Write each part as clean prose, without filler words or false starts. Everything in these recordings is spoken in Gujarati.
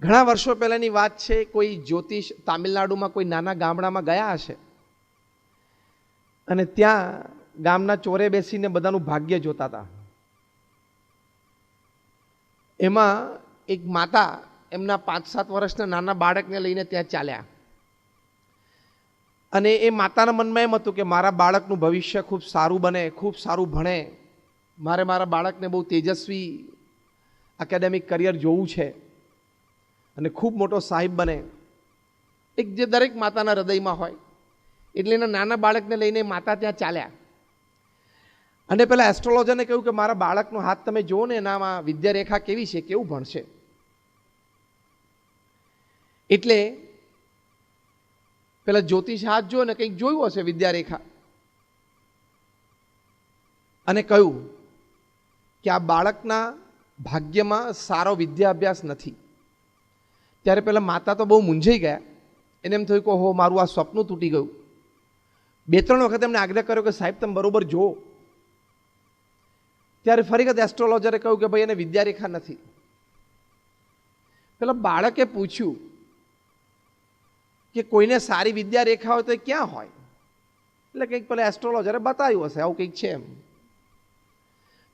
ઘણા વર્ષો પહેલાની વાત છે, કોઈ જ્યોતિષ તામિલનાડુમાં કોઈ નાના ગામડામાં ગયા હશે અને ત્યાં ગામના ચોરે બેસીને બધાનું ભાગ્ય જોતા હતા. એમાં એક માતા એમના 5-7 વર્ષના નાના બાળકને લઈને ત્યાં ચાલ્યા અને એ માતાના મનમાં એમ હતું કે મારા બાળકનું ભવિષ્ય ખૂબ સારું બને, ખૂબ સારું ભણે, મારે મારા બાળકને બહુ તેજસ્વી એકેડેમિક કરિયર જોવું છે અને ખૂબ મોટો સાહેબ બને, એક જે દરેક માતાના હૃદયમાં હોય. એટલે એના નાના બાળકને લઈને માતા ત્યાં ચાલ્યા અને પેલા એસ્ટ્રોલોજરને કહ્યું કે મારા બાળકનો હાથ તમે જુઓ ને, એનામાં વિદ્યારેખા કેવી છે, કેવું ભણશે. એટલે પેલા જ્યોતિષ હાથ જો ને કંઈક જોયું હશે વિદ્યારેખા અને કહ્યું કે આ બાળકના ભાગ્યમાં સારો વિદ્યાભ્યાસ નથી. ત્યારે પેલા માતા તો બહુ મૂંઝાઈ ગયા. એને એમ થયું કે હો, મારું આ સ્વપ્ન તૂટી ગયું. 2-3 વખત એમને આગ્રહ કર્યો કે સાહેબ તમે બરોબર જુઓ. ત્યારે ફરી વખત એસ્ટ્રોલોજરે કહ્યું કે ભાઈ એને વિદ્યારેખા નથી. પેલા બાળકે પૂછ્યું કે કોઈને સારી વિદ્યારેખા હોય તો એ ક્યાં હોય? એટલે કંઈક પેલા એસ્ટ્રોલોજરે બતાવ્યું હશે આવું કંઈક છે એમ.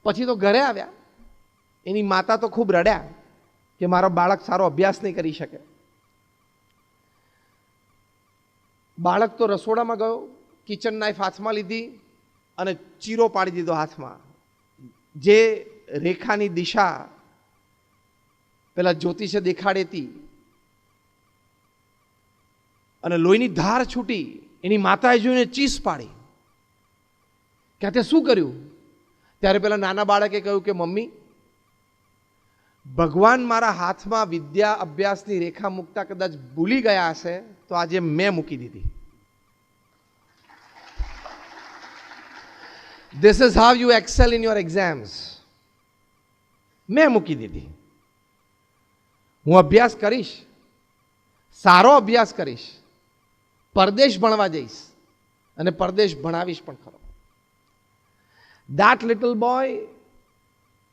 પછી તો ઘરે આવ્યા, એની માતા તો ખૂબ રડ્યા કે મારો બાળક સારો અભ્યાસ નહીં કરી શકે. બાળક તો રસોડામાં ગયો, કિચન નાઇફ હાથમાં લીધી અને ચીરો પાડી દીધો હાથમાં. જે રેખાની દિશા પેલા જ્યોતિષે દેખાડી હતી અને લોહીની ધાર છૂટી. એની માતાએ જોઈને ચીસ પાડી કે તે શું કર્યું? ત્યારે પેલા નાના બાળકે કહ્યું કે મમ્મી, ભગવાન મારા હાથમાં વિદ્યા અભ્યાસની રેખા મૂકતા કદાચ ભૂલી ગયા હશે, તો આજે મેં મૂકી દીધી. This is how you excel in your exams. મેં મૂકી દીધી. હું અભ્યાસ કરીશ, સારો અભ્યાસ કરીશ, પરદેશ ભણવા જઈશ અને પરદેશ ભણાવીશ પણ ખરો. That little boy,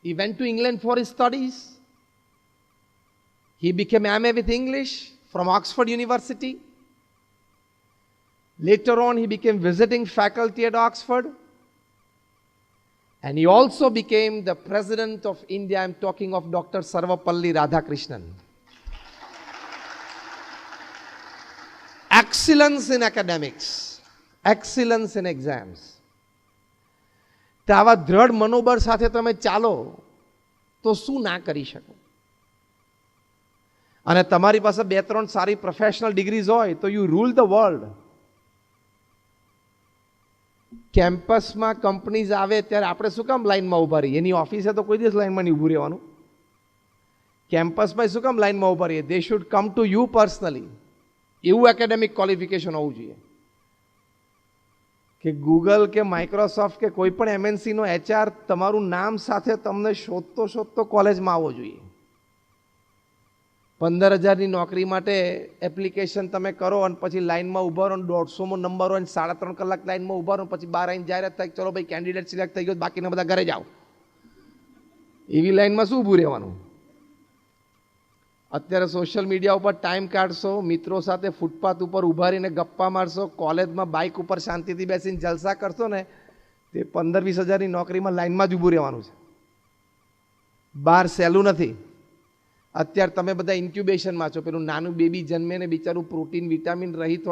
he went to England for his studies. He became MA with English from Oxford University. Later on, he became visiting faculty at Oxford. And he also became the president of India. I'm talking of Dr. Sarvapalli Radhakrishnan. Excellence in academics, excellence in exams. તો આવા દ્રઢ મનોબળ સાથે તમે ચાલો તો શું ના કરી શકો? અને તમારી પાસે 2-3 સારી પ્રોફેશનલ ડિગ્રીઝ હોય તો યુ રૂલ ધ વર્લ્ડ. કેમ્પસમાં કંપનીઝ આવે ત્યારે આપણે શું કામ લાઈનમાં ઊભા રહીએ? એની ઓફિસે તો કોઈ દિવસ લાઈનમાં નહીં ઊભું રહેવાનું. કેમ્પસમાં શું કામ લાઈનમાં ઊભા રહીએ? They should come to you personally. એવું એકેડેમિક ક્વોલિફિકેશન હોવું જોઈએ કે ગૂગલ કે માઇક્રોસોફ્ટ કે કોઈ પણ એમએનસીનો એચઆર તમારું નામ સાથે તમને શોધતો કોલેજમાં આવવો જોઈએ. 15,000ની નોકરી માટે એપ્લિકેશન તમે કરો અને પછી લાઈનમાં ઊભા રહો, 150મો નંબર હોય, 3.5 કલાક લાઈનમાં ઊભા રહો, પછી બહાર આવીને જાહેરાત થાય ચલો ભાઈ કેન્ડિડેટ સિલેક્ટ થઈ ગયો, બાકીના બધા ઘરે જાઓ. એવી લાઈનમાં શું ઊભું રહેવાનું? અત્યારે સોશિયલ મીડિયા ઉપર ટાઈમ કાઢશો, મિત્રો સાથે ફૂટપાથ ઉપર ઊભા રહીને ગપ્પા મારશો, કોલેજમાં બાઇક ઉપર શાંતિથી બેસીને જલસા કરશો ને, તે 15-20 હજારની નોકરીમાં લાઈનમાં જ ઊભું રહેવાનું છે. બહાર સહેલું નથી. અત્યારે તમે બધા ઇન્ક્યુબેશનમાં છો. પેલું નાનું બેબી જન્મે ને બિચારું પ્રોટીન વિટામિન રહિત હોય